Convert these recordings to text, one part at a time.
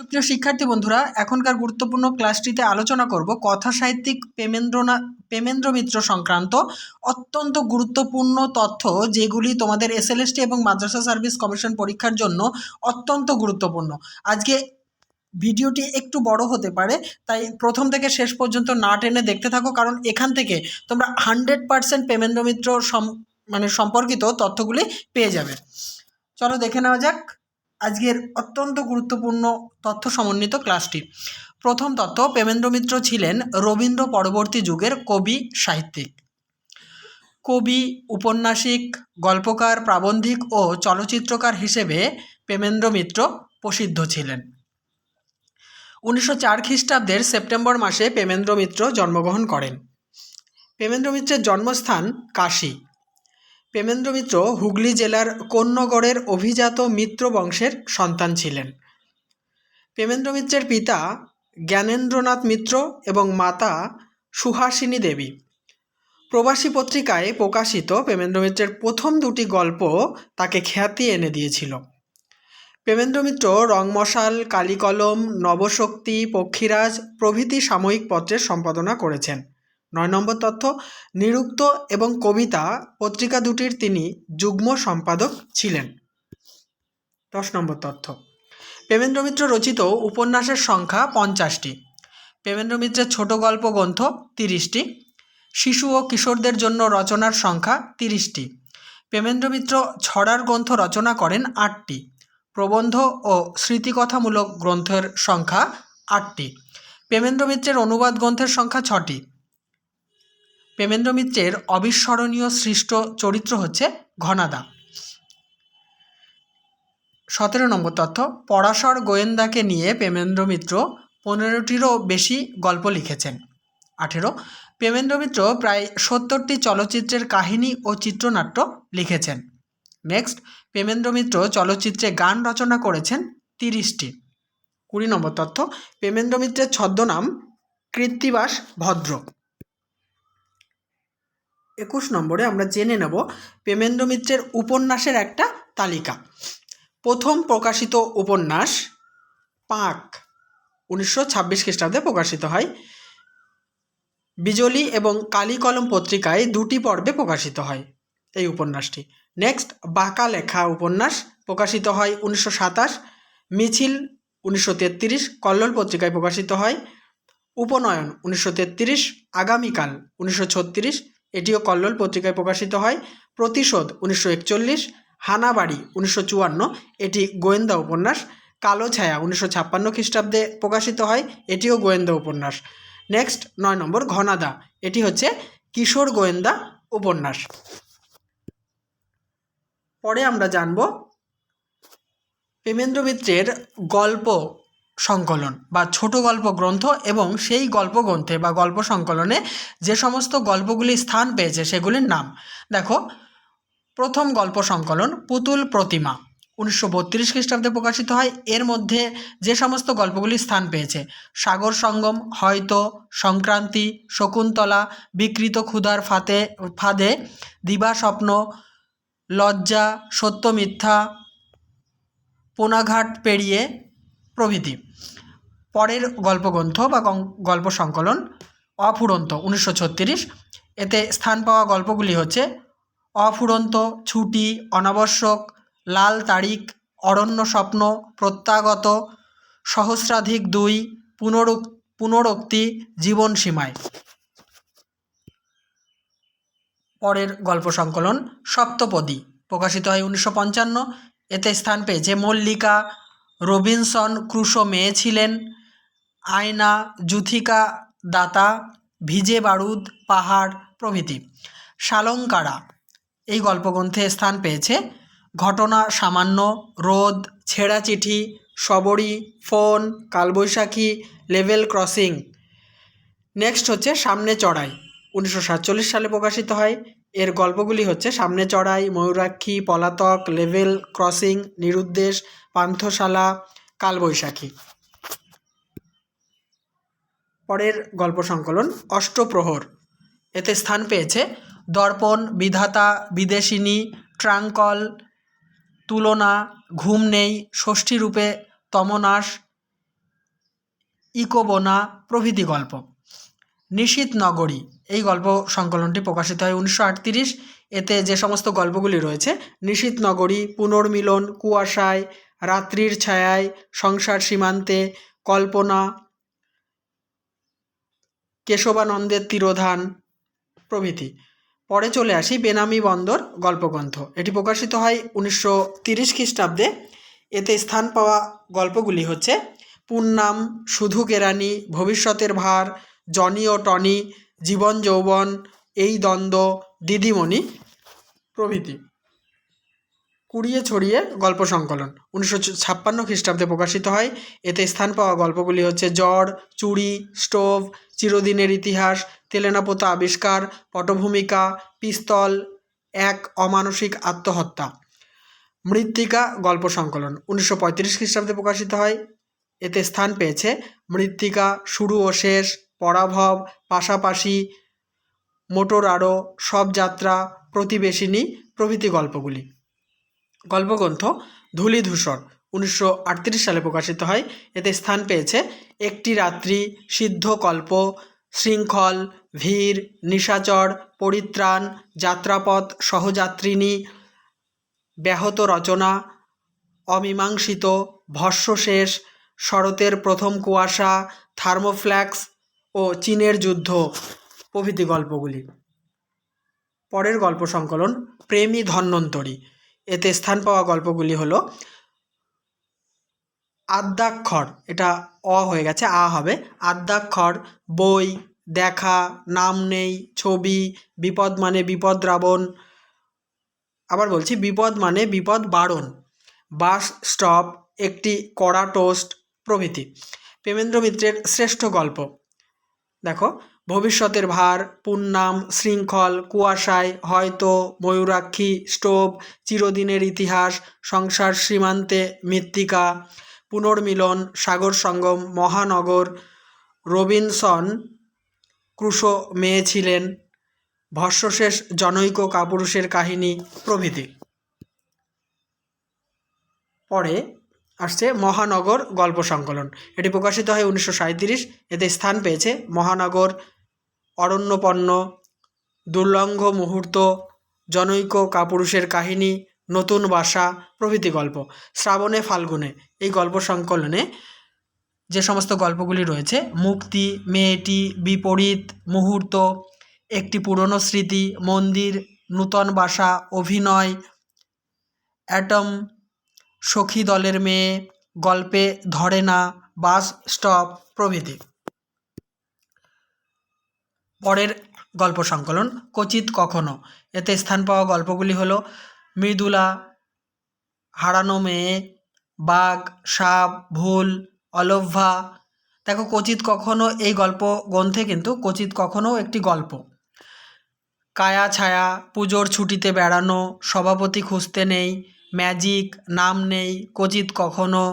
প্রিয় শিক্ষার্থী বন্ধুরা, এখনকার গুরুত্বপূর্ণ ক্লাসটিতে আলোচনা করব কথা সাহিত্যিক প্রেমেন্দ্র মিত্র সংক্রান্ত অত্যন্ত গুরুত্বপূর্ণ তথ্য, যেগুলি তোমাদের এসএলএসটি এবং মাদ্রাসা সার্ভিস কমিশন পরীক্ষার জন্য অত্যন্ত গুরুত্বপূর্ণ। আজকে ভিডিওটি একটু বড় হতে পারে, তাই প্রথম থেকে শেষ পর্যন্ত না টেনে দেখতে থাকো, কারণ এখান থেকে তোমরা 100% প্রেমেন্দ্র মিত্র সম্পর্কিত তথ্যগুলি পেয়ে যাবে। চলো দেখে নেওয়া যাক আজকের অত্যন্ত গুরুত্বপূর্ণ তথ্য সমন্বিত ক্লাসটি। প্রথম তথ্য, প্রেমেন্দ্র মিত্র ছিলেন রবীন্দ্র পরবর্তী যুগের কবি সাহিত্যিক। কবি, উপন্যাসিক, গল্পকার, প্রাবন্ধিক ও চলচ্চিত্রকার হিসেবে প্রেমেন্দ্র মিত্র প্রসিদ্ধ ছিলেন। 1904 খ্রিস্টাব্দের সেপ্টেম্বর মাসে প্রেমেন্দ্র মিত্র জন্মগ্রহণ করেন। প্রেমেন্দ্র মিত্রের জন্মস্থান কাশী। প্রেমেন্দ্র মিত্র হুগলি জেলার কোন্নগরের অভিজাত মিত্র বংশের সন্তান ছিলেন। প্রেমেন্দ্র মিত্রের পিতা জ্ঞানেন্দ্রনাথ মিত্র এবং মাতা সুহাসিনী দেবী। প্রবাসী পত্রিকায় প্রকাশিত প্রেমেন্দ্র মিত্রের প্রথম দুটি গল্প তাকে খ্যাতি এনে দিয়েছিল। প্রেমেন্দ্র মিত্র রংমশাল, কালিকলম, নবশক্তি, পক্ষীরাজ প্রভৃতি সাময়িক পত্রের সম্পাদনা করেছেন। 9 নম্বর তথ্য, নিরুক্ত এবং কবিতা পত্রিকা দুটির তিনি যুগ্ম সম্পাদক ছিলেন। 10 নম্বর তথ্য, প্রেমেন্দ্র মিত্র রচিত উপন্যাসের সংখ্যা 50টি। প্রেমেন্দ্র মিত্রের ছোট গল্প গ্রন্থ 30টি। শিশু ও কিশোরদের জন্য রচনার সংখ্যা 30টি। প্রেমেন্দ্র মিত্র ছড়ার গ্রন্থ রচনা করেন 8টি। প্রবন্ধ ও স্মৃতিকথামূলক গ্রন্থের সংখ্যা 8টি। প্রেমেন্দ্র মিত্রের অনুবাদ গ্রন্থের সংখ্যা 6টি। প্রেমেন্দ্র মিত্রের অবিস্মরণীয় সৃষ্ট চরিত্র হচ্ছে ঘনাদা। 17 নম্বর তথ্য, পরাশর গোয়েন্দাকে নিয়ে প্রেমেন্দ্র মিত্র 15টিরও বেশি গল্প লিখেছেন। 18, প্রেমেন্দ্র মিত্র প্রায় 70টি চলচ্চিত্রের কাহিনী ও চিত্রনাট্য লিখেছেন। নেক্সট, প্রেমেন্দ্র মিত্র চলচ্চিত্রে গান রচনা করেছেন 30টি। 20 নম্বর তথ্য, প্রেমেন্দ্র মিত্রের ছদ্মনাম কৃত্তিবাস ভদ্র। 21 নম্বরে আমরা জেনে নেব প্রেমেন্দ্র মিত্রের উপন্যাসের একটা তালিকা। প্রথম প্রকাশিত উপন্যাস পাক 1926 খ্রিস্টাব্দে প্রকাশিত হয়। বিজলি এবং কালিকলম পত্রিকায় 2টি পর্বে প্রকাশিত হয় এই উপন্যাসটি। নেক্সট, বাঁকা লেখা উপন্যাস প্রকাশিত হয় 1927। মিছিল 1933 কল্লোল পত্রিকায় প্রকাশিত হয়। উপনয়ন 1933, আগামীকাল 1936 এটিও কল্লোল পত্রিকায় প্রকাশিত হয়। প্রতিশোধ 1941, হানাবাড়ি 1954 এটি গোয়েন্দা উপন্যাস। কালো ছায়া 1956 খ্রিস্টাব্দে প্রকাশিত হয়, এটিও গোয়েন্দা উপন্যাস। নেক্সট 9 নম্বর, ঘনাদা, এটি হচ্ছে কিশোর গোয়েন্দা উপন্যাস। পরে আমরা জানব প্রেমেন্দ্র মিত্রের গল্প সংকলন বা ছোট গল্প গ্রন্থ এবং সেই গল্প গ্রন্থে বা গল্প সংকলনে যে সমস্ত গল্পগুলি স্থান পেয়েছে সেগুলির নাম। দেখো, প্রথম গল্প সংকলন পুতুল প্রতিমা 1932 খ্রিস্টাব্দে প্রকাশিত হয়। এর মধ্যে যে সমস্ত গল্পগুলি স্থান পেয়েছে: সাগর সঙ্গম, হয়তো, সংক্রান্তি, শকুন্তলা, বিকৃত ক্ষুধার ফাঁদে, দিবা স্বপ্ন, লজ্জা, সত্য মিথ্যা, পোনাঘাট পেরিয়ে প্রভৃতি। পরের গল্পগ্রন্থ বা গল্প সংকলন অফুরন্ত 1936। এতে স্থান পাওয়া গল্পগুলি হচ্ছে অফুরন্ত, ছুটি, অনাবশ্যক, লাল তারিখ, অরণ্য স্বপ্ন, প্রত্যাগত, সহস্রাধিক 2, পুনরুক্তি, জীবন সীমায়। পরের গল্প সংকলন সপ্তপদী প্রকাশিত হয় 1955। এতে স্থান পেয়েছে মল্লিকা, রবিনসন ক্রুশো মেয়ে ছিলেন, আয়না, যুথিকা দাতা, ভিজে বারুদ, পাহাড় প্রভৃতি। শালঙ্কারা এই গল্পগ্রন্থে স্থান পেয়েছে ঘটনা সামান্য, রোদ, ছেঁড়া চিঠি, শবরী, ফোন, কালবৈশাখী, লেভেল ক্রসিং। নেক্সট হচ্ছে সামনে চড়াই 1947 সালে প্রকাশিত হয়। এর গল্পগুলি হচ্ছে সামনে চড়াই, ময়ূরাক্ষী, পলাতক, লেভেল ক্রসিং, নিরুদ্দেশ, পান্থশালা, কালবৈশাখী। পরের গল্প সংকলন অষ্টপ্রহর। এতে স্থান পেয়েছে দর্পণ, বিধাতা, বিদেশিনী, ট্রাঙ্কল, তুলনা, ঘুম নেই, ষষ্ঠীরূপে তমনাশ, ইকোবোনা প্রভৃতি গল্প। নিশীথ নগরী এই গল্প সংকলনটি প্রকাশিত হয় 1938। এতে যে সমস্ত গল্পগুলি রয়েছে, নিশীথ নগরী, পুনর্মিলন, কুয়াশায়, রাত্রির ছায়ায়, সংসার সীমান্তে, কল্পনা, কেশবানন্দের তিরোধান প্রভৃতি। পরে চলে আসি বেনামি বন্দর গল্পগ্রন্থ। এটি প্রকাশিত হয় 1930 খ্রিস্টাব্দে। এতে স্থান পাওয়া গল্পগুলি হচ্ছে পুন্নাম, শুধু কেরানি, ভবিষ্যতের ভার, জনি ও টনি, জীবন যৌবন, এই দ্বন্দ্ব, দিদিমণি প্রভৃতি। কুড়িয়ে ছড়িয়ে গল্প সংকলন 1956 খ্রিস্টাব্দে প্রকাশিত হয়। এতে স্থান পাওয়া গল্পগুলি হচ্ছে জ্বর, চুরি, স্টোভ, চিরদিনের ইতিহাস, তেলেনাপোতা আবিষ্কার, পটভূমিকা, পিস্তল, এক অমানসিক আত্মহত্যা। মৃত্তিকা গল্প সংকলন 1935 খ্রিস্টাব্দে প্রকাশিত হয়। এতে স্থান পেয়েছে মৃত্তিকা, শুরু ও শেষ, পরাভব, পাশাপাশি, মোটর আরো, সব যাত্রা, প্রতিবেশিনী প্রভৃতি গল্পগুলি। গল্পগ্রন্থ ধূলিধূসর 1938 সালে প্রকাশিত হয়। এতে স্থান পেয়েছে একটি রাত্রি, সিদ্ধকল্প, শৃঙ্খল, ভীর, নিশাচর, পরিত্রাণ, যাত্রাপথ, সহযাত্রিনী, ব্যাহত রচনা, অমীমাংসিত, ভস্মশেষ, শরতের প্রথম কুয়াশা, থার্মোফ্ল্যাক্স ও চীনের যুদ্ধ প্রভৃতি গল্পগুলি। পরের গল্প সংকলন প্রেমী ধন্বন্তরী। এতে স্থান পাওয়া গল্পগুলি হলো আদ্যাক্ষর, এটা অ হয়ে গেছে, আ হবে, আদ্যাক্ষর, বই, দেখা, নাম নেই, ছবি, বিপদ মানে বিপদ রাবণ, আবার বলছি বিপদ মানে বিপদ বারণ, বাস স্টপ, একটি কড়া টোস্ট প্রভৃতি। প্রেমেন্দ্র মিত্রের শ্রেষ্ঠ গল্প দেখো, ভবিষ্যতের ভার, পুন্নাম, শৃঙ্খল, কুয়াশায়, হয়তো, ময়ূরাক্ষী, স্টোভ, চিরদিনের ইতিহাস, সংসার সীমান্তে, মৃত্তিকা, পুনর্মিলন, সাগর সঙ্গম, মহানগর, রবিনসন ক্রুশো মেয়ে ছিলেন, ভস্মশেষ, জনৈক কাপুরুষের কাহিনী প্রভৃতি। পরে আসছে মহানগর গল্প সংকলন। এটি প্রকাশিত হয় 1937। এতে স্থান পেয়েছে মহানগর, অরণ্যপন্ন, দুর্লঙ্ঘ মুহূর্ত, জনৈক কাপুরুষের কাহিনী, নতুন বাসা প্রভৃতি গল্প। শ্রাবণে ফাল্গুনে এই গল্প সংকলনে যে সমস্ত গল্পগুলি রয়েছে, মুক্তি, মেয়েটি, বিপরীত, মুহূর্ত, একটি পুরনো স্মৃতি, মন্দির, নূতন বাসা, অভিনয়, অ্যাটম, সখী দলের মেয়ে, গল্পে ধরে না, বাস স্টপ প্রভৃতি। পরের গল্প সংকলন কচিত কখনো। এতে স্থান পাওয়া গল্পগুলি হলো মৃদুলা, হারানো মেয়ে, বাঘ, সাপ, ভুল, অলভ্যা। দেখো, কচিত কখনো এই গল্প গ্রন্থে কিন্তু কচিত কখনো একটি গল্প। কায়া ছায়া, পুজোর ছুটিতে বেড়ানো, সভাপতি খুঁজতে নেই, ম্যাজিক, নাম নেই, কচিত কখনো,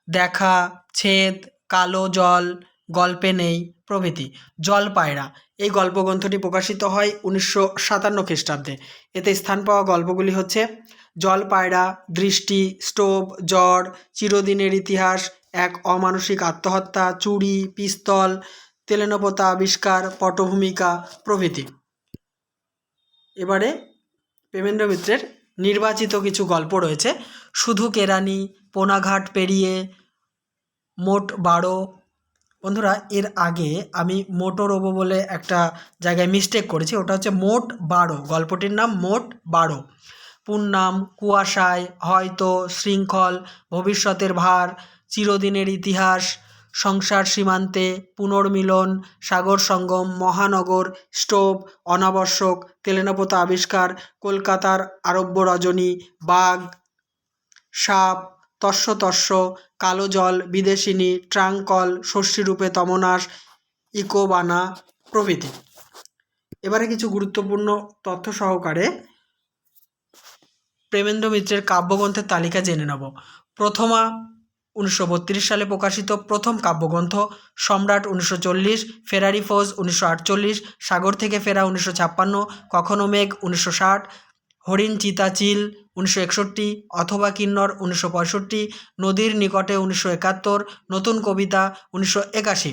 দেখা, ছেদ, কালো জল, গল্পে নেই প্রভৃতি। জলপায়রা এই গল্পগ্রন্থটি প্রকাশিত হয় 1957 খ্রিস্টাব্দে। এতে স্থান পাওয়া গল্পগুলি হচ্ছে জলপায়রা, দৃষ্টি, স্টোভ, জ্বর, চিরদিনের ইতিহাস, এক অমানসিক আত্মহত্যা, চুরি, পিস্তল, তেলেনাপোতা আবিষ্কার, পটভূমিকা প্রভৃতি। এবারে প্রেমেন্দ্র মিত্রের নির্বাচিত কিছু গল্প রয়েছে। শুধু কেরানি, পোনাঘাট পেরিয়ে, মোট 12। বন্ধুরা, এর আগে আমি মোটরোবো বলে একটা জায়গায় মিস্টেক করেছি, ওটা হচ্ছে মোট 12, গল্পটির নাম মোট 12। পুন্নাম, কুয়াশায়, হয়তো, শৃঙ্খল, ভবিষ্যতের ভার, চিরদিনের ইতিহাস, সংসার সীমান্তে, পুনর্মিলন, সাগর সঙ্গম, মহানগর, স্টোভ, অনাবশ্যক, তেলেনাপোতা আবিষ্কার, কলকাতার আরব্য রজনী, বাঘ, সাপ, তস্য তস্য, কালো জল, বিদেশিনী, ট্রাঙ্কল, ষষ্ঠীরূপে তমনাশ, ইকোবানা প্রভৃতি। এবারে কিছু গুরুত্বপূর্ণ তথ্য সহকারে প্রেমেন্দ্র মিত্রের কাব্যগ্রন্থের তালিকা জেনে নেব। প্রথমা 1932 সালে প্রকাশিত প্রথম কাব্যগ্রন্থ, সম্রাট 1940, ফেরারি ফৌজ 1948, সাগর থেকে ফেরা 1956, কখনো মেঘ 1960, হরিণ চিতা চিল 1961, অথবা কিন্নর 1965, নদীর নিকটে 1971, নতুন কবিতা 1981।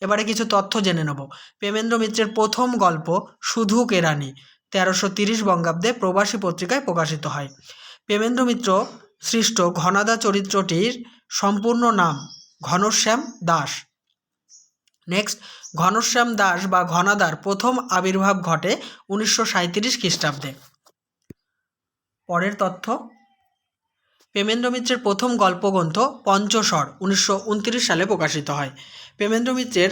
এবারে কিছু তথ্য জেনে নেব। প্রেমেন্দ্র মিত্রের প্রথম গল্প শুধু কেরানি 1330 বঙ্গাব্দে প্রবাসী পত্রিকায় প্রকাশিত হয়। প্রেমেন্দ্র মিত্র সৃষ্ট ঘনাদা চরিত্রটির সম্পূর্ণ নাম ঘনশ্যাম দাস। নেক্সট, ঘনশ্যাম দাস বা ঘনাদার প্রথম আবির্ভাব ঘটে 1937 খ্রিস্টাব্দে। পরের তথ্য, প্রেমেন্দ্র মিত্রের প্রথম গল্পগ্রন্থ পঞ্চস্বর 1929 সালে প্রকাশিত হয়। প্রেমেন্দ্র মিত্রের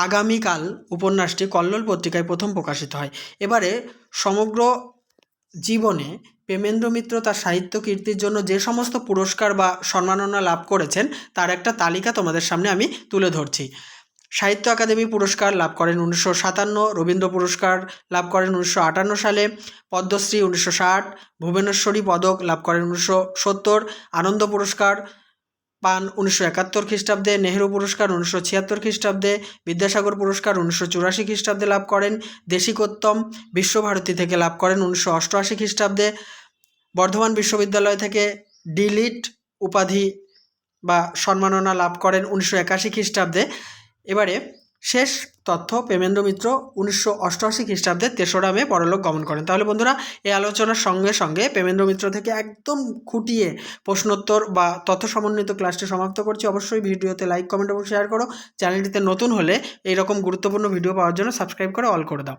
আগামীকাল উপন্যাসটি কল্লোল পত্রিকায় প্রথম প্রকাশিত হয়। এবারে সমগ্র জীবনে প্রেমেন্দ্র মিত্র তার সাহিত্য কীর্তির জন্য যে সমস্ত পুরস্কার বা সম্মাননা লাভ করেছেন তার একটা তালিকা তোমাদের সামনে আমি তুলে ধরছি। সাহিত্য একাডেমি পুরস্কার লাভ করেন 1957, রবীন্দ্র পুরস্কার লাভ করেন 1958 সালে, পদ্মশ্রী 1960, ভুবনেশ্বরী পদক লাভ করেন 1970, আনন্দ পুরস্কার পান 1971 খ্রিস্টাব্দে, নেহেরু পুরস্কার 1976 খ্রিস্টাব্দে, বিদ্যাসাগর পুরস্কার 1984 খ্রিস্টাব্দে লাভ করেন, দেশিকোত্তম বিশ্বভারতী থেকে লাভ করেন 1988 খ্রিস্টাব্দে, বর্ধমান বিশ্ববিদ্যালয় থেকে ডিলিট উপাধি বা সম্মাননা লাভ করেন 1981 খ্রিস্টাব্দে। এবারে শেষ তথ্য, প্রেমেন্দ্র মিত্র 1988 খ্রিস্টাব্দে 3রা মে পরলোক গমন করেন। তাহলে বন্ধুরা, এই আলোচনার সঙ্গে সঙ্গে প্রেমেন্দ্র মিত্র থেকে একদম খুঁটিয়ে প্রশ্নোত্তর বা তথ্য সমন্বিত ক্লাসটি সমাপ্ত করছি। অবশ্যই ভিডিওতে লাইক, কমেন্ট এবং শেয়ার করো। চ্যানেলটিতে নতুন হলে এইরকম গুরুত্বপূর্ণ ভিডিও পাওয়ার জন্য সাবস্ক্রাইব করে অল করে দাও।